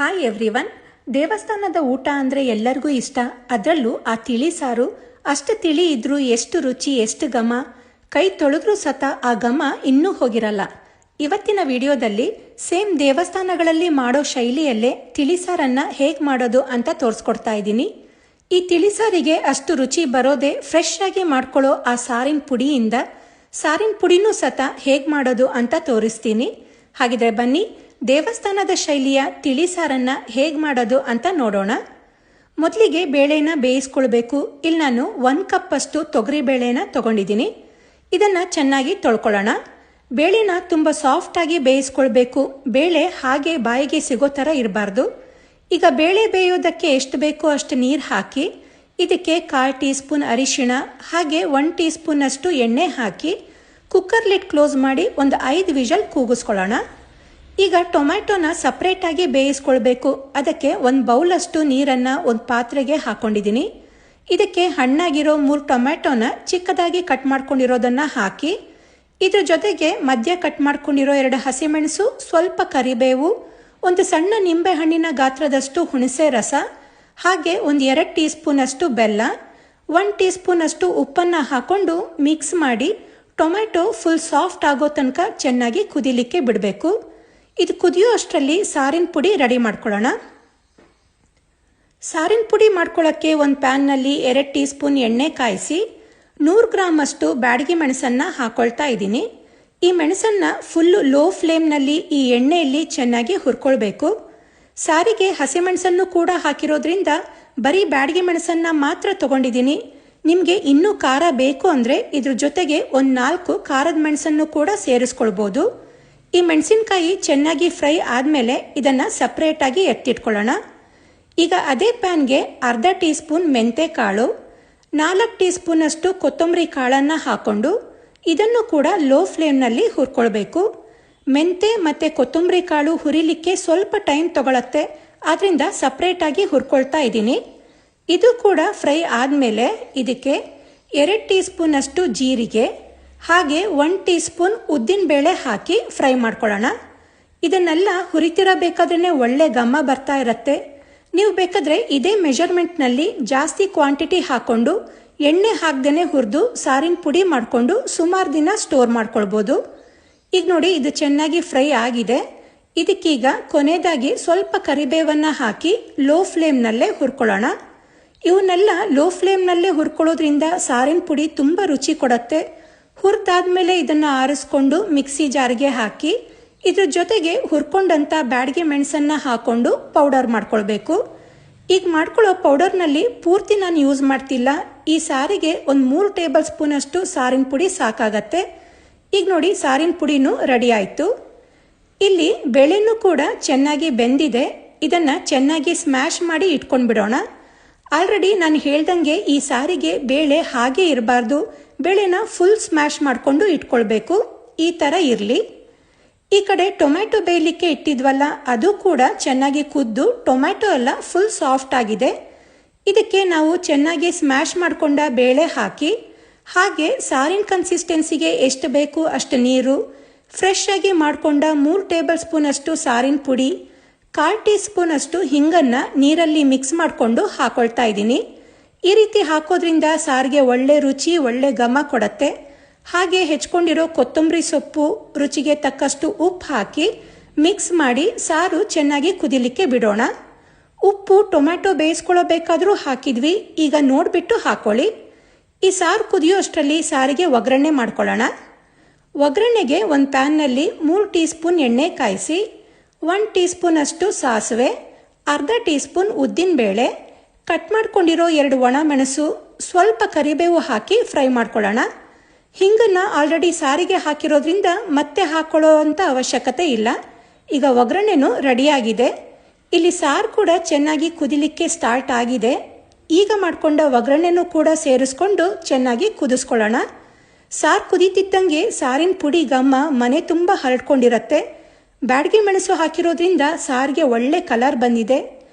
Hi everyone. ದೇವಸ್ಥಾನದ ಊಟ ಅಂದರೆ ಎಲ್ಲರಿಗೂ ಇಷ್ಟ. ಅದರಲ್ಲೂ ಆ ತಿಳಿ ಸಾರು ಅಷ್ಟು ತಿಳಿ ಇದ್ರೂ ಎಷ್ಟು ರುಚಿ, ಎಷ್ಟು ಘಮ. ಕೈ ತೊಳೆದ್ರೂ ಸತ ಆ ಘಮ ಇನ್ನೂ ಹೋಗಿರಲ್ಲ. ಇವತ್ತಿನ ವಿಡಿಯೋದಲ್ಲಿ ಸೇಮ್ ದೇವಸ್ಥಾನಗಳಲ್ಲಿ ಮಾಡೋ ಶೈಲಿಯಲ್ಲೇ ತಿಳಿಸಾರನ್ನು ಹೇಗೆ ಮಾಡೋದು ಅಂತ ತೋರಿಸ್ಕೊಡ್ತಾ ಇದ್ದೀನಿ. ಈ ತಿಳಿಸಾರಿಗೆ ಅಷ್ಟು ರುಚಿ ಬರೋದೇ ಫ್ರೆಶ್ ಆಗಿ ಮಾಡ್ಕೊಳ್ಳೋ ಆ ಸಾರಿನ ಪುಡಿಯಿಂದ. ಸಾರಿನ ಪುಡಿನೂ ಸತ ಹೇಗೆ ಮಾಡೋದು ಅಂತ ತೋರಿಸ್ತೀನಿ. ಹಾಗಿದ್ರೆ ಬನ್ನಿ ದೇವಸ್ಥಾನದ ಶೈಲಿಯ ತಿಳಿಸಾರನ್ನು ಹೇಗೆ ಮಾಡೋದು ಅಂತ ನೋಡೋಣ. ಮೊದಲಿಗೆ ಬೇಳೆನ ಬೇಯಿಸ್ಕೊಳ್ಬೇಕು. ಇಲ್ಲಿ ನಾನು 1 ಕಪ್ ಅಷ್ಟು ತೊಗರಿ ಬೇಳೆನ ತಗೊಂಡಿದ್ದೀನಿ. ಇದನ್ನು ಚೆನ್ನಾಗಿ ತೊಳ್ಕೊಳ್ಳೋಣ. ಬೇಳೆನ ತುಂಬ ಸಾಫ್ಟಾಗಿ ಬೇಯಿಸ್ಕೊಳ್ಬೇಕು. ಬೇಳೆ ಹಾಗೆ ಬಾಯಿಗೆ ಸಿಗೋ ಥರ ಇರಬಾರ್ದು. ಈಗ ಬೇಳೆ ಬೇಯೋದಕ್ಕೆ ಎಷ್ಟು ಬೇಕೋ ಅಷ್ಟು ನೀರು ಹಾಕಿ ಇದಕ್ಕೆ 1/4 ಟೀ ಸ್ಪೂನ್ ಅರಿಶಿಣ ಹಾಗೆ 1 ಟೀ ಸ್ಪೂನ್ ಅಷ್ಟು ಎಣ್ಣೆ ಹಾಕಿ ಕುಕ್ಕರ್ ಲಿಡ್ ಕ್ಲೋಸ್ ಮಾಡಿ ಒಂದು 5 ವಿಷಲ್ ಕೂಗಿಸ್ಕೊಳ್ಳೋಣ. ಈಗ ಟೊಮ್ಯಾಟೊನ ಸಪ್ರೇಟಾಗಿ ಬೇಯಿಸ್ಕೊಳ್ಬೇಕು. ಅದಕ್ಕೆ 1 ಬೌಲಷ್ಟು ನೀರನ್ನು ಒಂದು ಪಾತ್ರೆಗೆ ಹಾಕ್ಕೊಂಡಿದ್ದೀನಿ. ಇದಕ್ಕೆ ಹಣ್ಣಾಗಿರೋ 3 ಟೊಮ್ಯಾಟೊನ ಚಿಕ್ಕದಾಗಿ ಕಟ್ ಮಾಡ್ಕೊಂಡಿರೋದನ್ನು ಹಾಕಿ ಇದ್ರ ಜೊತೆಗೆ ಮಧ್ಯ ಕಟ್ ಮಾಡ್ಕೊಂಡಿರೋ 2 ಹಸಿಮೆಣಸು, ಸ್ವಲ್ಪ ಕರಿಬೇವು, ಒಂದು ಸಣ್ಣ ನಿಂಬೆ ಹಣ್ಣಿನ ಗಾತ್ರದಷ್ಟು ಹುಣಸೆ ರಸ ಹಾಗೆ ಒಂದು 2 ಟೀ ಸ್ಪೂನ್ ಅಷ್ಟು ಬೆಲ್ಲ, 1 ಟೀ ಸ್ಪೂನ್ ಅಷ್ಟು ಉಪ್ಪನ್ನು ಹಾಕೊಂಡು ಮಿಕ್ಸ್ ಮಾಡಿ ಟೊಮ್ಯಾಟೊ ಫುಲ್ ಸಾಫ್ಟ್ ಆಗೋ ತನಕ ಚೆನ್ನಾಗಿ ಕುದಿಲಿಕ್ಕೆ ಬಿಡಬೇಕು. ಇದು ಕುದಿಯೋ ಅಷ್ಟರಲ್ಲಿ ಸಾರಿನ ಪುಡಿ ರೆಡಿ ಮಾಡ್ಕೊಳ್ಳೋಣ. ಸಾರಿನ ಪುಡಿ ಮಾಡ್ಕೊಳ್ಳೋಕ್ಕೆ ಒಂದು ಪ್ಯಾನ್ನಲ್ಲಿ 2 ಟೀ ಸ್ಪೂನ್ ಎಣ್ಣೆ ಕಾಯಿಸಿ 100 ಗ್ರಾಮ್ ಅಷ್ಟು ಬ್ಯಾಡಗಿ ಮೆಣಸನ್ನು ಹಾಕೊಳ್ತಾ ಇದ್ದೀನಿ. ಈ ಮೆಣಸನ್ನು ಫುಲ್ಲು ಲೋ ಫ್ಲೇಮ್ನಲ್ಲಿ ಈ ಎಣ್ಣೆಯಲ್ಲಿ ಚೆನ್ನಾಗಿ ಹುರ್ಕೊಳ್ಬೇಕು. ಸಾರಿಗೆ ಹಸಿಮೆಣಸನ್ನು ಕೂಡ ಹಾಕಿರೋದ್ರಿಂದ ಬರೀ ಬ್ಯಾಡಗಿ ಮೆಣಸನ್ನು ಮಾತ್ರ ತಗೊಂಡಿದ್ದೀನಿ. ನಿಮಗೆ ಇನ್ನೂ ಖಾರ ಬೇಕು ಅಂದರೆ ಇದ್ರ ಜೊತೆಗೆ ಒಂದು 4 ಖಾರದ ಮೆಣಸನ್ನು ಕೂಡ ಸೇರಿಸ್ಕೊಳ್ಬೋದು. ಈ ಮೆಣಸಿನಕಾಯಿ ಚೆನ್ನಾಗಿ ಫ್ರೈ ಆದಮೇಲೆ ಇದನ್ನು ಸಪ್ರೇಟಾಗಿ ಎತ್ತಿಟ್ಕೊಳ್ಳೋಣ. ಈಗ ಅದೇ ಪ್ಯಾನ್ಗೆ ಅರ್ಧ ಟೀ ಸ್ಪೂನ್ ಮೆಂತೆ ಕಾಳು, 4 ಟೀ ಸ್ಪೂನ್ ಅಷ್ಟು ಕೊತ್ತಂಬರಿ ಕಾಳನ್ನು ಹಾಕ್ಕೊಂಡು ಇದನ್ನು ಕೂಡ ಲೋ ಫ್ಲೇಮ್ನಲ್ಲಿ ಹುರ್ಕೊಳ್ಬೇಕು. ಮೆಂತೆ ಮತ್ತು ಕೊತ್ತಂಬರಿ ಕಾಳು ಹುರಿಲಿಕ್ಕೆ ಸ್ವಲ್ಪ ಟೈಮ್ ತಗೊಳತ್ತೆ. ಆದ್ದರಿಂದ ಸಪ್ರೇಟಾಗಿ ಹುರ್ಕೊಳ್ತಾ ಇದ್ದೀನಿ. ಇದು ಕೂಡ ಫ್ರೈ ಆದಮೇಲೆ ಇದಕ್ಕೆ 2 ಟೀ ಸ್ಪೂನ್ ಅಷ್ಟು ಜೀರಿಗೆ ಹಾಗೆ 1 ಟೀ ಸ್ಪೂನ್ ಉದ್ದಿನಬೇಳೆ ಹಾಕಿ ಫ್ರೈ ಮಾಡ್ಕೊಳ್ಳೋಣ. ಇದನ್ನೆಲ್ಲ ಹುರಿತಿರಬೇಕಾದ್ರೇ ಒಳ್ಳೆ ಘಮ ಬರ್ತಾ ಇರುತ್ತೆ. ನೀವು ಬೇಕಾದರೆ ಇದೇ ಮೆಜರ್ಮೆಂಟ್ನಲ್ಲಿ ಜಾಸ್ತಿ ಕ್ವಾಂಟಿಟಿ ಹಾಕ್ಕೊಂಡು ಎಣ್ಣೆ ಹಾಕ್ದೇ ಹುರಿದು ಸಾರಿನ ಪುಡಿ ಮಾಡಿಕೊಂಡು ಸುಮಾರು ದಿನ ಸ್ಟೋರ್ ಮಾಡ್ಕೊಳ್ಬೋದು. ಈಗ ನೋಡಿ ಇದು ಚೆನ್ನಾಗಿ ಫ್ರೈ ಆಗಿದೆ. ಇದಕ್ಕೀಗ ಕೊನೆಯದಾಗಿ ಸ್ವಲ್ಪ ಕರಿಬೇವನ್ನು ಹಾಕಿ ಲೋ ಫ್ಲೇಮ್ನಲ್ಲೇ ಹುರ್ಕೊಳ್ಳೋಣ. ಇವನ್ನೆಲ್ಲ ಲೋ ಫ್ಲೇಮ್ನಲ್ಲೇ ಹುರ್ಕೊಳ್ಳೋದ್ರಿಂದ ಸಾರಿನ ಪುಡಿ ತುಂಬ ರುಚಿ ಕೊಡುತ್ತೆ. ಹುರಿದಾದ್ಮೇಲೆ ಇದನ್ನು ಆರಿಸ್ಕೊಂಡು ಮಿಕ್ಸಿ ಜಾರ್ಗೆ ಹಾಕಿ ಇದ್ರ ಜೊತೆಗೆ ಹುರ್ಕೊಂಡಂಥ ಬ್ಯಾಡಗಿ ಮೆಣಸನ್ನು ಹಾಕ್ಕೊಂಡು ಪೌಡರ್ ಮಾಡ್ಕೊಳ್ಬೇಕು. ಈಗ ಮಾಡ್ಕೊಳ್ಳೋ ಪೌಡರ್ನಲ್ಲಿ ಪೂರ್ತಿ ನಾನು ಯೂಸ್ ಮಾಡ್ತಿಲ್ಲ. ಈ ಸಾರಿಗೆ ಒಂದು 3 ಟೇಬಲ್ ಸ್ಪೂನ್ ಅಷ್ಟು ಸಾರಿನ ಪುಡಿ ಸಾಕಾಗತ್ತೆ. ಈಗ ನೋಡಿ ಸಾರಿನ ಪುಡಿನೂ ರೆಡಿ ಆಯಿತು. ಇಲ್ಲಿ ಬೇಳೆನೂ ಕೂಡ ಚೆನ್ನಾಗಿ ಬೆಂದಿದೆ. ಇದನ್ನು ಚೆನ್ನಾಗಿ ಸ್ಮ್ಯಾಶ್ ಮಾಡಿ ಇಟ್ಕೊಂಡ್ಬಿಡೋಣ. ಆಲ್ರೆಡಿ ನಾನು ಹೇಳ್ದಂಗೆ ಈ ಸಾರಿಗೆ ಬೇಳೆ ಹಾಗೆ ಇರಬಾರ್ದು. ಬೇಳೆನ ಫುಲ್ ಸ್ಮ್ಯಾಶ್ ಮಾಡಿಕೊಂಡು ಇಟ್ಕೊಳ್ಬೇಕು. ಈ ಥರ ಇರಲಿ. ಈ ಕಡೆ ಟೊಮ್ಯಾಟೊ ಬೇಯಲಿಕ್ಕೆ ಇಟ್ಟಿದ್ವಲ್ಲ ಅದು ಕೂಡ ಚೆನ್ನಾಗಿ ಕುದ್ದು ಟೊಮ್ಯಾಟೊ ಎಲ್ಲ ಫುಲ್ ಸಾಫ್ಟ್ ಆಗಿದೆ. ಇದಕ್ಕೆ ನಾವು ಚೆನ್ನಾಗಿ ಸ್ಮ್ಯಾಶ್ ಮಾಡಿಕೊಂಡ ಬೇಳೆ ಹಾಕಿ ಹಾಗೆ ಸಾರಿನ ಕನ್ಸಿಸ್ಟೆನ್ಸಿಗೆ ಎಷ್ಟು ಬೇಕು ಅಷ್ಟು ನೀರು, ಫ್ರೆಶ್ ಆಗಿ ಮಾಡಿಕೊಂಡ 3 ಟೇಬಲ್ ಸ್ಪೂನ್ ಅಷ್ಟು ಸಾರಿನ ಪುಡಿ, 1/4 ಟೀ ಸ್ಪೂನ್ ಅಷ್ಟು ಹಿಂಗನ್ನು ನೀರಲ್ಲಿ ಮಿಕ್ಸ್ ಮಾಡಿಕೊಂಡು ಹಾಕೊಳ್ತಾ ಇದ್ದೀನಿ. ಈ ರೀತಿ ಹಾಕೋದ್ರಿಂದ ಸಾರಿಗೆ ಒಳ್ಳೆ ರುಚಿ, ಒಳ್ಳೆ ಘಮ ಕೊಡುತ್ತೆ. ಹಾಗೆ ಹೆಚ್ಕೊಂಡಿರೋ ಕೊತ್ತಂಬರಿ ಸೊಪ್ಪು, ರುಚಿಗೆ ತಕ್ಕಷ್ಟು ಉಪ್ಪು ಹಾಕಿ ಮಿಕ್ಸ್ ಮಾಡಿ ಸಾರು ಚೆನ್ನಾಗಿ ಕುದಿಲಿಕ್ಕೆ ಬಿಡೋಣ. ಉಪ್ಪು ಟೊಮ್ಯಾಟೊ ಬೇಯಿಸ್ಕೊಳ್ಳಬೇಕಾದ್ರೂ ಹಾಕಿದ್ವಿ. ಈಗ ನೋಡಿಬಿಟ್ಟು ಹಾಕೊಳ್ಳಿ. ಈ ಸಾರು ಕುದಿಯೋ ಅಷ್ಟರಲ್ಲಿ ಸಾರಿಗೆ ಒಗ್ಗರಣೆ ಮಾಡ್ಕೊಳ್ಳೋಣ. ಒಗ್ಗರಣೆಗೆ ಒಂದು ಪ್ಯಾನ್ನಲ್ಲಿ 3 ಟೀ ಸ್ಪೂನ್ ಎಣ್ಣೆ ಕಾಯಿಸಿ 1 ಟೀ ಸ್ಪೂನ್ ಅಷ್ಟು ಸಾಸಿವೆ, ಅರ್ಧ ಟೀ ಸ್ಪೂನ್ ಉದ್ದಿನಬೇಳೆ, ಕಟ್ ಮಾಡ್ಕೊಂಡಿರೋ 2 ಒಣ ಮೆಣಸು, ಸ್ವಲ್ಪ ಕರಿಬೇವು ಹಾಕಿ ಫ್ರೈ ಮಾಡ್ಕೊಳ್ಳೋಣ. ಹಿಂಗನ್ನು ಆಲ್ರೆಡಿ ಸಾರಿಗೆ ಹಾಕಿರೋದ್ರಿಂದ ಮತ್ತೆ ಹಾಕೊಳ್ಳೋ ಅಂಥ ಅವಶ್ಯಕತೆ ಇಲ್ಲ. ಈಗ ಒಗ್ಗರಣೆನೂ ರೆಡಿಯಾಗಿದೆ. ಇಲ್ಲಿ ಸಾರು ಕೂಡ ಚೆನ್ನಾಗಿ ಕುದಿಲಿಕ್ಕೆ ಸ್ಟಾರ್ಟ್ ಆಗಿದೆ. ಈಗ ಮಾಡಿಕೊಂಡ ಒಗ್ಗರಣೆನೂ ಕೂಡ ಸೇರಿಸ್ಕೊಂಡು ಚೆನ್ನಾಗಿ ಕುದಿಸ್ಕೊಳ್ಳೋಣ. ಸಾರು ಕುದೀತಿದ್ದಂಗೆ ಸಾರಿನ ಪುಡಿ ಘಮ ಮನೆ ತುಂಬ ಹರಡ್ಕೊಂಡಿರತ್ತೆ. ಬ್ಯಾಡಗಿ ಮೆಣಸು ಹಾಕಿರೋದ್ರಿಂದ ಸಾರಿಗೆ ಒಳ್ಳೆ ಕಲರ್ ಬಂದಿದೆ.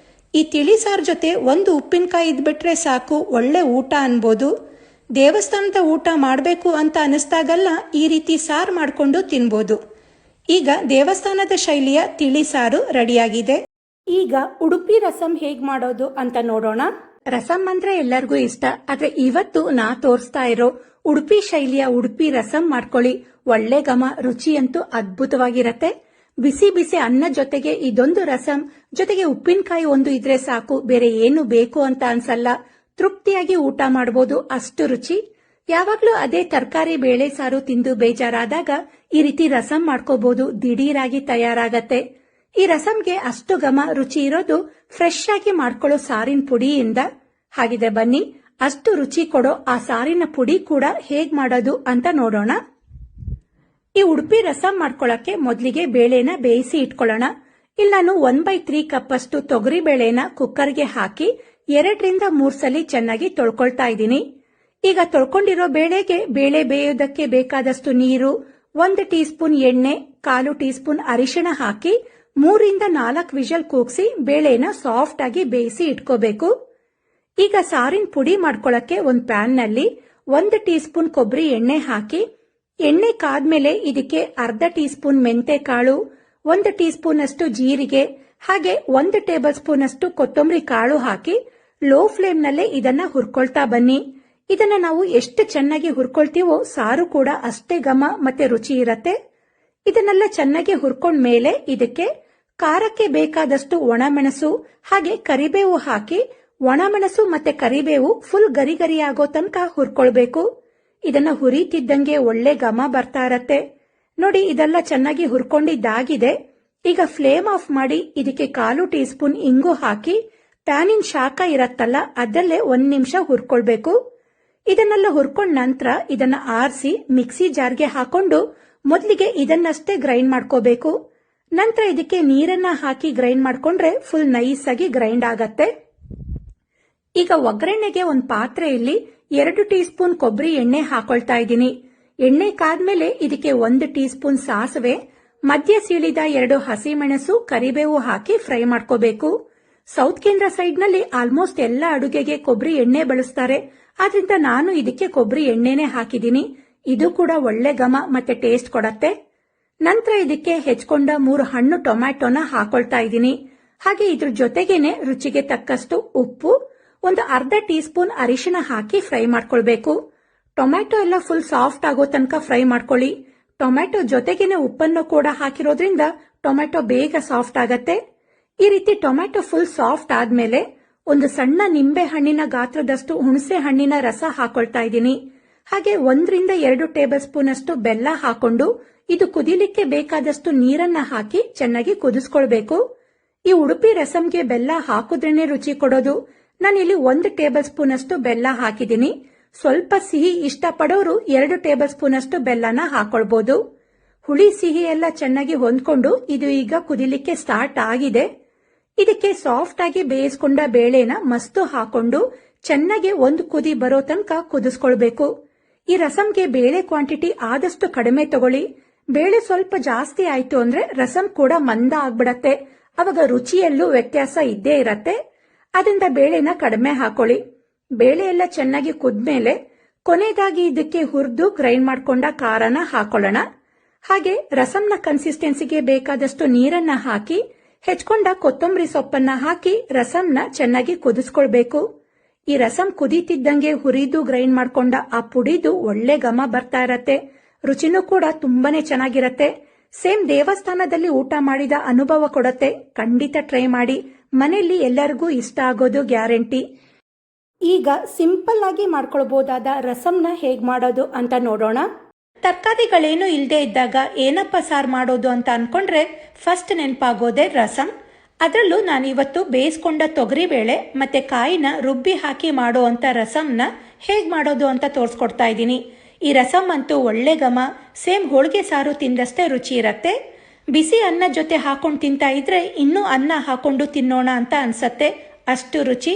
ಈ ತಿಳಿ ಸಾರು ಜೊತೆ 1 ಉಪ್ಪಿನಕಾಯಿ ಇದ್ಬಿಟ್ರೆ ಸಾಕು, ಒಳ್ಳೆ ಊಟ ಅನ್ಬೋದು. ದೇವಸ್ಥಾನದ ಊಟ ಮಾಡಬೇಕು ಅಂತ ಅನ್ನಿಸ್ದಾಗಲ್ಲ ಈ ರೀತಿ ಸಾರು ಮಾಡಿಕೊಂಡು ತಿನ್ಬೋದು. ಈಗ ದೇವಸ್ಥಾನದ ಶೈಲಿಯ ತಿಳಿ ಸಾರು ರೆಡಿಯಾಗಿದೆ. ಈಗ ಉಡುಪಿ ರಸಂ ಹೇಗ್ ಮಾಡೋದು ಅಂತ ನೋಡೋಣ. ರಸಂ ಅಂದ್ರೆ ಎಲ್ಲರಿಗೂ ಇಷ್ಟ, ಆದ್ರೆ ಇವತ್ತು ನಾ ತೋರಿಸ್ತಾ ಇರೋ ಉಡುಪಿ ಶೈಲಿಯ ಉಡುಪಿ ರಸಂ ಮಾಡ್ಕೊಳ್ಳಿ. ಒಳ್ಳೆ ಘಮ, ರುಚಿಯಂತೂ ಅದ್ಭುತವಾಗಿರತ್ತೆ. ಬಿಸಿ ಬಿಸಿ ಅನ್ನ ಜೊತೆಗೆ ಇದೊಂದು ರಸಂ ಜೊತೆಗೆ ಉಪ್ಪಿನಕಾಯಿ ಒಂದು ಇದ್ರೆ ಸಾಕು, ಬೇರೆ ಏನು ಬೇಕು ಅಂತ ಅನ್ಸಲ್ಲ. ತೃಪ್ತಿಯಾಗಿ ಊಟ ಮಾಡಬಹುದು, ಅಷ್ಟು ರುಚಿ. ಯಾವಾಗ್ಲೂ ಅದೇ ತರಕಾರಿ ಬೇಳೆ ಸಾರು ತಿಂದು ಬೇಜಾರಾದಾಗ ಈ ರೀತಿ ರಸಂ ಮಾಡ್ಕೋಬಹುದು, ದಿಢೀರಾಗಿ ತಯಾರಾಗತ್ತೆ. ಈ ರಸಂಗೆ ಅಷ್ಟು ಘಮ, ರುಚಿ ಇರೋದು ಫ್ರೆಶ್ ಆಗಿ ಮಾಡ್ಕೊಳ್ಳೋ ಸಾರಿನ ಪುಡಿಯಿಂದ. ಹಾಗಿದ್ರೆ ಬನ್ನಿ, ಅಷ್ಟು ರುಚಿ ಕೊಡೋ ಆ ಸಾರಿನ ಪುಡಿ ಕೂಡ ಹೇಗ್ ಮಾಡೋದು ಅಂತ ನೋಡೋಣ. ಈ ಉಡುಪಿ ರಸಂ ಮಾಡ್ಕೊಳ್ಳಕ್ಕೆ ಮೊದಲಿಗೆ ಬೇಳೆನ ಬೇಯಿಸಿ ಇಟ್ಕೊಳ್ಳೋಣ. ಇಲ್ಲಿ ನಾನು 1/3 ಕಪ್ ಅಷ್ಟು ತೊಗರಿ ಬೇಳೆನ ಕುಕ್ಕರ್ಗೆ ಹಾಕಿ 2-3 ಸಲ ಚೆನ್ನಾಗಿ ತೊಳ್ಕೊಳ್ತಾ ಇದ್ದೀನಿ. ಈಗ ತೊಳ್ಕೊಂಡಿರೋ ಬೇಳೆಗೆ ಬೇಳೆ ಬೇಯೋದಕ್ಕೆ ಬೇಕಾದಷ್ಟು ನೀರು, 1 ಟೀ ಸ್ಪೂನ್ ಎಣ್ಣೆ, 1/4 ಟೀ ಸ್ಪೂನ್ ಅರಿಶಿಣ ಹಾಕಿ 3-4 ವಿಷಲ್ ಕೂಗ್ಸಿ ಬೇಳೆನ ಸಾಫ್ಟ್ ಆಗಿ ಬೇಯಿಸಿ ಇಟ್ಕೋಬೇಕು. ಈಗ ಸಾರಿನ ಪುಡಿ ಮಾಡ್ಕೊಳ್ಳಕ್ಕೆ ಒಂದು ಪ್ಯಾನ್ ನಲ್ಲಿ 1 ಟೀ ಸ್ಪೂನ್ ಕೊಬ್ಬರಿ ಎಣ್ಣೆ ಹಾಕಿ, ಎಣ್ಣೆ ಕಾದ್ಮೇಲೆ ಇದಕ್ಕೆ 1/2 ಟೀ ಸ್ಪೂನ್ ಮೆಂತೆ ಕಾಳು, 1 ಟೀ ಸ್ಪೂನ್ ಅಷ್ಟು ಜೀರಿಗೆ, ಹಾಗೆ 1 ಟೇಬಲ್ ಸ್ಪೂನ್ ಅಷ್ಟು ಕೊತ್ತಂಬರಿ ಕಾಳು ಹಾಕಿ ಲೋ ಫ್ಲೇಮ್ ನಲ್ಲೇ ಇದನ್ನ ಹುರ್ಕೊಳ್ತಾ ಬನ್ನಿ. ಇದನ್ನ ನಾವು ಎಷ್ಟು ಚೆನ್ನಾಗಿ ಹುರ್ಕೊಳ್ತೀವೋ ಸಾರು ಕೂಡ ಅಷ್ಟೇ ಘಮ ಮತ್ತೆ ರುಚಿ ಇರತ್ತೆ. ಇದನ್ನೆಲ್ಲ ಚೆನ್ನಾಗಿ ಹುರ್ಕೊಂಡ ಮೇಲೆ ಇದಕ್ಕೆ ಖಾರಕ್ಕೆ ಬೇಕಾದಷ್ಟು ಒಣಮೆಣಸು ಹಾಗೆ ಕರಿಬೇವು ಹಾಕಿ, ಒಣಮೆಣಸು ಮತ್ತೆ ಕರಿಬೇವು ಫುಲ್ ಗರಿ ಗರಿ ಆಗೋ ತನಕ ಹುರ್ಕೊಳ್ಬೇಕು. ಇದನ್ನ ಹುರಿತಿದ್ದಂಗೆ ಒಳ್ಳೆ ಘಮ ಬರ್ತಾ ಇರತ್ತೆ. ನೋಡಿ, ಇದೆಲ್ಲ ಚೆನ್ನಾಗಿ ಹುರ್ಕೊಂಡಿದ್ದಾಗಿದೆ. ಈಗ ಫ್ಲೇಮ್ ಆಫ್ ಮಾಡಿ ಇದಕ್ಕೆ 1/4 ಟೀ ಸ್ಪೂನ್ ಇಂಗು ಹಾಕಿ ಪ್ಯಾನಿನ ಶಾಖ ಇರತ್ತಲ್ಲ ಅದಲ್ಲೇ 1 ನಿಮಿಷ ಹುರ್ಕೊಳ್ಬೇಕು. ಇದನ್ನೆಲ್ಲ ಹುರ್ಕೊಂಡ ನಂತರ ಇದನ್ನ ಆರಿಸಿ ಮಿಕ್ಸಿ ಜಾರ್ಗೆ ಹಾಕೊಂಡು ಮೊದಲಿಗೆ ಇದನ್ನಷ್ಟೇ ಗ್ರೈಂಡ್ ಮಾಡ್ಕೋಬೇಕು. ನಂತರ ಇದಕ್ಕೆ ನೀರನ್ನ ಹಾಕಿ ಗ್ರೈಂಡ್ ಮಾಡ್ಕೊಂಡ್ರೆ ಫುಲ್ ನೈಸ್ ಆಗಿ ಗ್ರೈಂಡ್ ಆಗತ್ತೆ. ಈಗ ಒಗ್ಗರಣೆಗೆ ಒಂದು ಪಾತ್ರೆಯಲ್ಲಿ 2 ಟೀ ಸ್ಪೂನ್ ಕೊಬ್ಬರಿ ಎಣ್ಣೆ ಹಾಕೊಳ್ತಾ ಇದ್ದೀನಿ. ಎಣ್ಣೆ ಕಾದ್ಮೇಲೆ ಇದಕ್ಕೆ 1 ಟೀ ಸ್ಪೂನ್ ಸಾಸಿವೆ, ಮಧ್ಯ ಸೀಳಿದ 2 ಹಸಿಮೆಣಸು, ಕರಿಬೇವು ಹಾಕಿ ಫ್ರೈ ಮಾಡ್ಕೋಬೇಕು. ಸೌತ್ ಕೇಂದ್ರ ಸೈಡ್ ನಲ್ಲಿ ಆಲ್ಮೋಸ್ಟ್ ಎಲ್ಲ ಅಡುಗೆಗೆ ಕೊಬ್ಬರಿ ಎಣ್ಣೆ ಬಳಸ್ತಾರೆ, ಆದ್ರಿಂದ ನಾನು ಇದಕ್ಕೆ ಕೊಬ್ಬರಿ ಎಣ್ಣೆನೆ ಹಾಕಿದ್ದೀನಿ. ಇದು ಕೂಡ ಒಳ್ಳೆ ಘಮ ಮತ್ತೆ ಟೇಸ್ಟ್ ಕೊಡತ್ತೆ. ನಂತರ ಇದಕ್ಕೆ ಹೆಚ್ಕೊಂಡ 3 ಹಣ್ಣು ಟೊಮ್ಯಾಟೊನ ಹಾಕೊಳ್ತಾ ಇದ್ದೀನಿ. ಹಾಗೆ ಇದ್ರ ಜೊತೆಗೇನೆ ರುಚಿಗೆ ತಕ್ಕಷ್ಟು ಉಪ್ಪು, 1/2 ಟೀ ಸ್ಪೂನ್ ಅರಿಶಿಣ ಹಾಕಿ ಫ್ರೈ ಮಾಡ್ಕೊಳ್ಬೇಕು. ಟೊಮ್ಯಾಟೊ ಎಲ್ಲ ಫುಲ್ ಸಾಫ್ಟ್ ಆಗೋ ತನಕ ಫ್ರೈ ಮಾಡ್ಕೊಳ್ಳಿ. ಟೊಮ್ಯಾಟೊ ಜೊತೆಗೇನೆ ಉಪ್ಪನ್ನು ಕೂಡ ಹಾಕಿರೋದ್ರಿಂದ ಟೊಮ್ಯಾಟೊ ಬೇಗ ಸಾಫ್ಟ್ ಆಗತ್ತೆ. ಈ ರೀತಿ ಟೊಮ್ಯಾಟೊ ಫುಲ್ ಸಾಫ್ಟ್ ಆದ್ಮೇಲೆ ಒಂದು ಸಣ್ಣ ನಿಂಬೆ ಹಣ್ಣಿನ ಗಾತ್ರದಷ್ಟು ಹುಣಸೆ ಹಣ್ಣಿನ ರಸ ಹಾಕೊಳ್ತಾ ಇದ್ದೀನಿ. ಹಾಗೆ 1-2 ಟೇಬಲ್ ಸ್ಪೂನ್ ಅಷ್ಟು ಬೆಲ್ಲ ಹಾಕೊಂಡು ಇದು ಕುದಿಲಿಕ್ಕೆ ಬೇಕಾದಷ್ಟು ನೀರನ್ನ ಹಾಕಿ ಚೆನ್ನಾಗಿ ಕುದಿಸ್ಕೊಳ್ಬೇಕು. ಈ ಉಡುಪಿ ರಸಂಗೆ ಬೆಲ್ಲ ಹಾಕುದ್ರೇನೆ ರುಚಿ ಕೊಡೋದು. ನಾನಿಲ್ಲಿ 1 ಟೇಬಲ್ ಸ್ಪೂನ್ ಅಷ್ಟು ಬೆಲ್ಲ ಹಾಕಿದ್ದೀನಿ. ಸ್ವಲ್ಪ ಸಿಹಿ ಇಷ್ಟಪಡೋರು 2 ಟೇಬಲ್ ಸ್ಪೂನ್ ಅಷ್ಟು ಬೆಲ್ಲನ ಹಾಕೊಳ್ಬಹುದು. ಹುಳಿ ಸಿಹಿ ಎಲ್ಲ ಚೆನ್ನಾಗಿ ಹೊಂದ್ಕೊಂಡು ಇದು ಈಗ ಕುದಿಲಿಕ್ಕೆ ಸ್ಟಾರ್ಟ್ ಆಗಿದೆ. ಇದಕ್ಕೆ ಸಾಫ್ಟ್ ಆಗಿ ಬೇಯಿಸ್ಕೊಂಡ ಬೇಳೆನ ಮಸ್ತು ಹಾಕೊಂಡು ಚೆನ್ನಾಗಿ 1 ಕುದಿ ಬರೋ ತನಕ ಕುದಿಸ್ಕೊಳ್ಬೇಕು. ಈ ರಸಂಗೆ ಬೇಳೆ ಕ್ವಾಂಟಿಟಿ ಆದಷ್ಟು ಕಡಿಮೆ ತಗೊಳ್ಳಿ. ಬೇಳೆ ಸ್ವಲ್ಪ ಜಾಸ್ತಿ ಆಯ್ತು ಅಂದ್ರೆ ರಸಂ ಕೂಡ ಮಂದ ಆಗ್ಬಿಡತ್ತೆ, ಅವಾಗ ರುಚಿಯಲ್ಲೂ ವ್ಯತ್ಯಾಸ ಇದ್ದೇ ಇರತ್ತೆ. ಅದರಿಂದ ಬೇಳೆನ ಕಡಿಮೆ ಹಾಕೊಳ್ಳಿ. ಬೇಳೆ ಎಲ್ಲ ಚೆನ್ನಾಗಿ ಕುದ್ಮೇಲೆ ಕೊನೆಯದಾಗಿ ಇದಕ್ಕೆ ಹುರಿದು ಗ್ರೈಂಡ್ ಮಾಡ್ಕೊಂಡ ಖಾರನ ಹಾಕೊಳ್ಳೋಣ. ಹಾಗೆ ರಸಂನ ಕನ್ಸಿಸ್ಟೆನ್ಸಿಗೆ ಬೇಕಾದಷ್ಟು ನೀರನ್ನ ಹಾಕಿ ಹೆಚ್ಕೊಂಡ ಕೊತ್ತಂಬರಿ ಸೊಪ್ಪನ್ನ ಹಾಕಿ ರಸಂನ ಚೆನ್ನಾಗಿ ಕುದಿಸ್ಕೊಳ್ಬೇಕು. ಈ ರಸಂ ಕುದೀತಿದ್ದಂಗೆ ಹುರಿದು ಗ್ರೈಂಡ್ ಮಾಡ್ಕೊಂಡ ಆ ಪುಡಿದು ಒಳ್ಳೆ ಘಮ ಬರ್ತಾ ಇರತ್ತೆ. ರುಚಿನೂ ಕೂಡ ತುಂಬಾನೇ ಚೆನ್ನಾಗಿರತ್ತೆ. ಸೇಮ್ ದೇವಸ್ಥಾನದಲ್ಲಿ ಊಟ ಮಾಡಿದ ಅನುಭವ ಕೊಡತ್ತೆ. ಖಂಡಿತ ಟ್ರೈ ಮಾಡಿ, ಮನೆಯಲ್ಲಿ ಎಲ್ಲರಿಗೂ ಇಷ್ಟ ಆಗೋದು ಗ್ಯಾರಂಟಿ. ಈಗ ಸಿಂಪಲ್ ಆಗಿ ಮಾಡ್ಕೊಳ್ಬಹುದಾದ ರಸಂನ ಹೇಗ್ ಮಾಡೋದು ಅಂತ ನೋಡೋಣ. ತರಕಾರಿಗಳೇನು ಇಲ್ಲದೆ ಇದ್ದಾಗ ಏನಪ್ಪ ಸಾರು ಮಾಡೋದು ಅಂತ ಅನ್ಕೊಂಡ್ರೆ ಫಸ್ಟ್ ನೆನಪಾಗೋದೆ ರಸಂ. ಅದರಲ್ಲೂ ನಾನಿವತ್ತು ಬೇಯಿಸ್ಕೊಂಡ ತೊಗರಿಬೇಳೆ ಮತ್ತೆ ಕಾಯಿನ ರುಬ್ಬಿ ಹಾಕಿ ಮಾಡೋ ಅಂತ ರಸಂನ ಹೇಗ್ ಮಾಡೋದು ಅಂತ ತೋರಿಸ್ಕೊಡ್ತಾ ಇದ್ದೀನಿ. ಈ ರಸಂ ಅಂತೂ ಒಳ್ಳೆ ಘಮ, ಸೇಮ್ ಹೋಳಿಗೆ ಸಾರು ತಿಂದಷ್ಟೇ ರುಚಿ ಇರತ್ತೆ. ಬಿಸಿ ಅನ್ನ ಜೊತೆ ಹಾಕೊಂಡು ತಿಂತಾ ಇದ್ರೆ ಇನ್ನೂ ಅನ್ನ ಹಾಕೊಂಡು ತಿನ್ನೋಣ ಅಂತ ಅನ್ಸತ್ತೆ, ಅಷ್ಟು ರುಚಿ.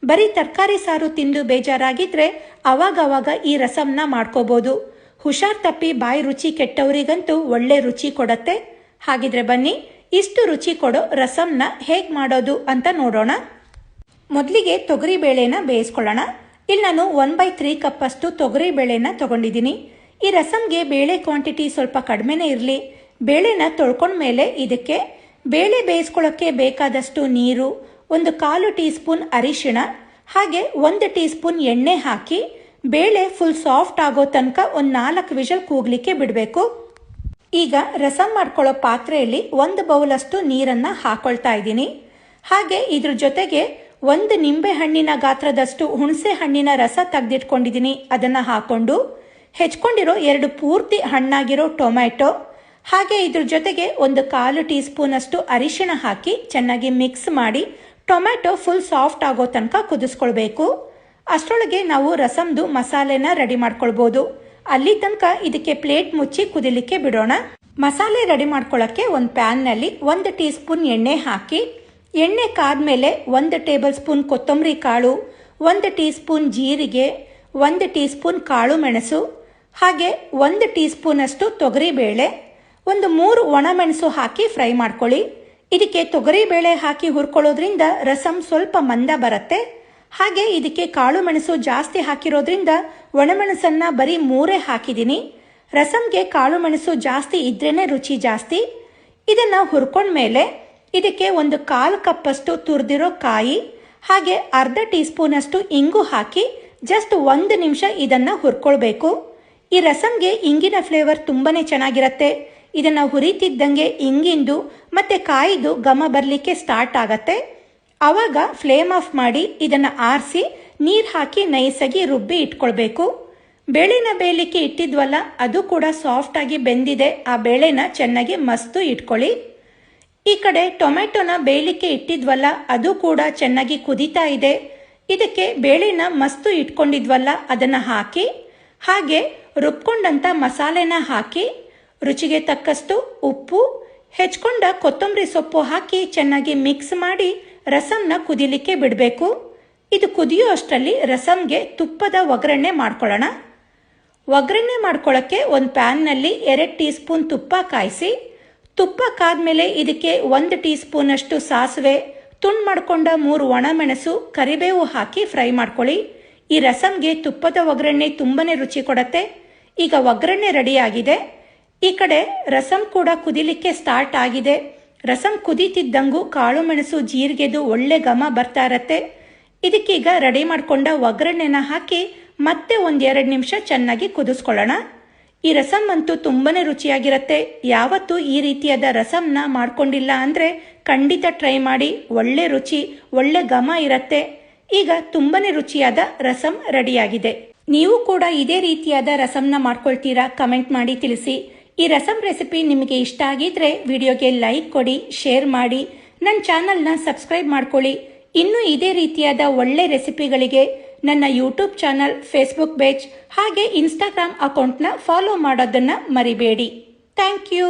ಬರೀ ತರಕಾರಿ ಸಾರು ತಿಂದು ಬೇಜಾರಾಗಿದ್ರೆ ಅವಾಗವಾಗ ಈ ರಸಂನ ಮಾಡ್ಕೋಬಹುದು. ಹುಷಾರ್ ತಪ್ಪಿ ಬಾಯಿ ರುಚಿ ಕೆಟ್ಟವರಿಗಂತೂ ಒಳ್ಳೆ ರುಚಿ ಕೊಡತ್ತೆ. ಹಾಗಿದ್ರೆ ಬನ್ನಿ, ಇಷ್ಟು ರುಚಿ ಕೊಡೋ ರಸಂನ ಹೇಗ್ ಮಾಡೋದು ಅಂತ ನೋಡೋಣ. ಮೊದಲಿಗೆ ತೊಗರಿ ಬೇಳೆನ ಬೇಯಿಸ್ಕೊಳ್ಳೋಣ. ಇಲ್ಲಿ ನಾನು 1/3 ಕಪ್ ಅಷ್ಟು ತೊಗರಿ ಬೇಳೆನ ತಗೊಂಡಿದ್ದೀನಿ. ಈ ರಸಂಗೆ ಬೇಳೆ ಕ್ವಾಂಟಿಟಿ ಸ್ವಲ್ಪ ಕಡಿಮೆನೇ ಇರಲಿ. ಬೇಳೆನ ತೊಳ್ಕೊಂಡ್ಮೇಲೆ ಇದಕ್ಕೆ ಬೇಳೆ ಬೇಯಿಸ್ಕೊಳ್ಳೋಕ್ಕೆ ಬೇಕಾದಷ್ಟು ನೀರು, 1/4 ಟೀ ಸ್ಪೂನ್ ಅರಿಶಿಣ, ಹಾಗೆ 1 ಟೀ ಸ್ಪೂನ್ ಎಣ್ಣೆ ಹಾಕಿ ಬೇಳೆ ಫುಲ್ ಸಾಫ್ಟ್ ಆಗೋ ತನಕ ಒಂದು 4 ವಿಷಲ್ ಕೂಗ್ಲಿಕ್ಕೆ ಬಿಡಬೇಕು. ಈಗ ರಸಂ ಮಾಡ್ಕೊಳ್ಳೋ ಪಾತ್ರೆಯಲ್ಲಿ 1 ಬೌಲಷ್ಟು ನೀರನ್ನು ಹಾಕೊಳ್ತಾ ಇದ್ದೀನಿ. ಹಾಗೆ ಇದ್ರ ಜೊತೆಗೆ 1 ನಿಂಬೆ ಹಣ್ಣಿನ ಗಾತ್ರದಷ್ಟು ಹುಣಸೆ ಹಣ್ಣಿನ ರಸ ತೆಗೆದಿಟ್ಕೊಂಡಿದ್ದೀನಿ, ಅದನ್ನು ಹಾಕೊಂಡು ಹೆಚ್ಕೊಂಡಿರೋ 2 ಪೂರ್ತಿ ಹಣ್ಣಾಗಿರೋ ಟೊಮ್ಯಾಟೊ, ಹಾಗೆ ಇದ್ರ ಜೊತೆಗೆ 1/4 ಟೀ ಸ್ಪೂನ್ ಅಷ್ಟು ಅರಿಶಿಣ ಹಾಕಿ ಚೆನ್ನಾಗಿ ಮಿಕ್ಸ್ ಮಾಡಿ ಟೊಮ್ಯಾಟೊ ಫುಲ್ ಸಾಫ್ಟ್ ಆಗೋ ತನಕ ಕುದಿಸ್ಕೊಳ್ಬೇಕು. ಅಷ್ಟರೊಳಗೆ ನಾವು ರಸಂದು ಮಸಾಲೆನ ರೆಡಿ ಮಾಡ್ಕೊಳ್ಬೋದು. ಅಲ್ಲಿ ತನಕ ಇದಕ್ಕೆ ಪ್ಲೇಟ್ ಮುಚ್ಚಿ ಕುದಿಲಿಕ್ಕೆ ಬಿಡೋಣ. ಮಸಾಲೆ ರೆಡಿ ಮಾಡ್ಕೊಳ್ಳೋಕ್ಕೆ ಒಂದು ಪ್ಯಾನ್ನಲ್ಲಿ 1 ಟೀ ಸ್ಪೂನ್ ಎಣ್ಣೆ ಹಾಕಿ, ಎಣ್ಣೆ ಕಾದ್ಮೇಲೆ 1 ಟೇಬಲ್ ಸ್ಪೂನ್ ಕೊತ್ತಂಬರಿ ಕಾಳು, 1 ಟೀ ಸ್ಪೂನ್ ಜೀರಿಗೆ, 1 ಟೀ ಸ್ಪೂನ್ ಕಾಳು ಮೆಣಸು, ಹಾಗೆ 1 ಟೀ ಸ್ಪೂನ್ ಅಷ್ಟು ತೊಗರಿಬೇಳೆ, 3 ಒಣಮೆಣಸು ಹಾಕಿ ಫ್ರೈ ಮಾಡ್ಕೊಳ್ಳಿ. ಇದಕ್ಕೆ ತೊಗರಿಬೇಳೆ ಹಾಕಿ ಹುರ್ಕೊಳ್ಳೋದ್ರಿಂದ ರಸಂ ಸ್ವಲ್ಪ ಮಂದ ಬರುತ್ತೆ. ಹಾಗೆ ಇದಕ್ಕೆ ಕಾಳು ಮೆಣಸು ಜಾಸ್ತಿ ಹಾಕಿರೋದ್ರಿಂದ ಒಣಮೆಣಸನ್ನ ಬರೀ 3 ಹಾಕಿದ್ದೀನಿ. ರಸಂಗೆ ಕಾಳು ಮೆಣಸು ಜಾಸ್ತಿ ಇದ್ರೇನೆ ರುಚಿ ಜಾಸ್ತಿ. ಇದನ್ನ ಹುರ್ಕೊಂಡ್ಮೇಲೆ ಇದಕ್ಕೆ 1/4 ಕಪ್ಪಷ್ಟು ತುರಿದಿರೋ ಕಾಯಿ, ಹಾಗೆ ಅರ್ಧ ಟೀ ಸ್ಪೂನ್ ಅಷ್ಟು ಇಂಗು ಹಾಕಿ ಜಸ್ಟ್ 1 ನಿಮಿಷ ಇದನ್ನ ಹುರ್ಕೊಳ್ಬೇಕು. ಈ ರಸಂಗೆ ಇಂಗಿನ ಫ್ಲೇವರ್ ತುಂಬಾನೇ ಚೆನ್ನಾಗಿರುತ್ತೆ. ಇದನ್ನ ಹುರಿತಿದ್ದಂಗೆ ಇಂಗಿಂದು ಮತ್ತೆ ಕಾಯಿದು ಘಮ ಬರಲಿಕ್ಕೆ ಸ್ಟಾರ್ಟ್ ಆಗತ್ತೆ. ಆವಾಗ ಫ್ಲೇಮ್ ಆಫ್ ಮಾಡಿ ಇದನ್ನ ಆರಿಸಿ ನೀರು ಹಾಕಿ ನೈಸಾಗಿ ರುಬ್ಬಿ ಇಟ್ಕೊಳ್ಬೇಕು. ಬೇಳೆನ ಬೇಯಲಿಕ್ಕೆ ಇಟ್ಟಿದ್ವಲ್ಲ, ಅದು ಕೂಡ ಸಾಫ್ಟ್ ಆಗಿ ಬೆಂದಿದೆ. ಆ ಬೇಳೆನ ಚೆನ್ನಾಗಿ ಮಸ್ತು ಇಟ್ಕೊಳ್ಳಿ. ಈ ಕಡೆ ಟೊಮ್ಯಾಟೊನ ಬೇಯಲಿಕ್ಕೆ ಇಟ್ಟಿದ್ವಲ್ಲ, ಅದು ಕೂಡ ಚೆನ್ನಾಗಿ ಕುದೀತಾ ಇದೆ. ಇದಕ್ಕೆ ಬೇಳೆನ ಮಸ್ತು ಇಟ್ಕೊಂಡಿದ್ವಲ್ಲ ಅದನ್ನ ಹಾಕಿ, ಹಾಗೆ ರುಬ್ಕೊಂಡಂತ ಮಸಾಲೆನ ಹಾಕಿ, ರುಚಿಗೆ ತಕ್ಕಷ್ಟು ಉಪ್ಪು, ಹೆಚ್ಕೊಂಡ ಕೊತ್ತಂಬರಿ ಸೊಪ್ಪು ಹಾಕಿ ಚೆನ್ನಾಗಿ ಮಿಕ್ಸ್ ಮಾಡಿ ರಸಂನ ಕುದಿಲಿಕ್ಕೆ ಬಿಡಬೇಕು. ಇದು ಕುದಿಯೋ ಅಷ್ಟರಲ್ಲಿ ರಸಂಗೆ ತುಪ್ಪದ ಒಗ್ಗರಣೆ ಮಾಡ್ಕೊಳ್ಳೋಣ. ಒಗ್ಗರಣೆ ಮಾಡ್ಕೊಳ್ಳೋಕ್ಕೆ ಒಂದು ಪ್ಯಾನ್ನಲ್ಲಿ 2 ಟೀ ಸ್ಪೂನ್ ತುಪ್ಪ ಕಾಯಿಸಿ, ತುಪ್ಪ ಕಾದ್ಮೇಲೆ ಇದಕ್ಕೆ 1 ಟೀ ಸ್ಪೂನ್ ಅಷ್ಟು ಸಾಸಿವೆ, ತುಂಡು ಮಾಡ್ಕೊಂಡ 3 ಒಣಮೆಣಸು, ಕರಿಬೇವು ಹಾಕಿ ಫ್ರೈ ಮಾಡ್ಕೊಳ್ಳಿ. ಈ ರಸಂಗೆ ತುಪ್ಪದ ಒಗ್ಗರಣೆ ತುಂಬಾನೇ ರುಚಿ ಕೊಡತ್ತೆ. ಈಗ ಒಗ್ಗರಣೆ ರೆಡಿ ಆಗಿದೆ. ಈ ಕಡೆ ರಸಂ ಕೂಡ ಕುದಿಲಿಕ್ಕೆ ಸ್ಟಾರ್ಟ್ ಆಗಿದೆ. ರಸಂ ಕುದೀತಿದ್ದಂಗೂ ಕಾಳು ಮೆಣಸು ಜೀರಿಗೆದು ಒಳ್ಳೆ ಘಮ ಬರ್ತಾ ಇರತ್ತೆ. ಇದಕ್ಕೀಗ ರೆಡಿ ಮಾಡ್ಕೊಂಡ ಒಗ್ಗರಣೆನ ಹಾಕಿ ಮತ್ತೆ 1-2 ನಿಮಿಷ ಚೆನ್ನಾಗಿ ಕುದಿಸ್ಕೊಳ್ಳೋಣ. ಈ ರಸಂ ಅಂತೂ ತುಂಬಾನೇ ರುಚಿಯಾಗಿರುತ್ತೆ. ಯಾವತ್ತೂ ಈ ರೀತಿಯಾದ ರಸಂನ ಮಾಡ್ಕೊಂಡಿಲ್ಲ ಅಂದ್ರೆ ಖಂಡಿತ ಟ್ರೈ ಮಾಡಿ. ಒಳ್ಳೆ ರುಚಿ, ಒಳ್ಳೆ ಘಮ ಇರತ್ತೆ. ಈಗ ತುಂಬಾನೇ ರುಚಿಯಾದ ರಸಂ ರೆಡಿಯಾಗಿದೆ. ನೀವು ಕೂಡ ಇದೇ ರೀತಿಯಾದ ರಸಂನ ಮಾಡ್ಕೊಳ್ತೀರಾ? ಕಮೆಂಟ್ ಮಾಡಿ ತಿಳಿಸಿ. ಈ ರಸಂ ರೆಸಿಪಿ ನಿಮಗೆ ಇಷ್ಟ ಆಗಿದ್ರೆ ವಿಡಿಯೋಗೆ ಲೈಕ್ ಕೊಡಿ, ಶೇರ್ ಮಾಡಿ, ನನ್ನ ಚಾನಲ್ನ ಸಬ್ಸ್ಕ್ರೈಬ್ ಮಾಡ್ಕೊಳ್ಳಿ. ಇನ್ನೂ ಇದೇ ರೀತಿಯಾದ ಒಳ್ಳೆ ರೆಸಿಪಿಗಳಿಗೆ ನನ್ನ ಯೂಟ್ಯೂಬ್ ಚಾನಲ್, ಫೇಸ್ಬುಕ್ ಪೇಜ್ ಹಾಗೆ ಇನ್ಸ್ಟಾಗ್ರಾಮ್ ಅಕೌಂಟ್ನ ಫಾಲೋ ಮಾಡೋದನ್ನ ಮರಿಬೇಡಿ. Thank you.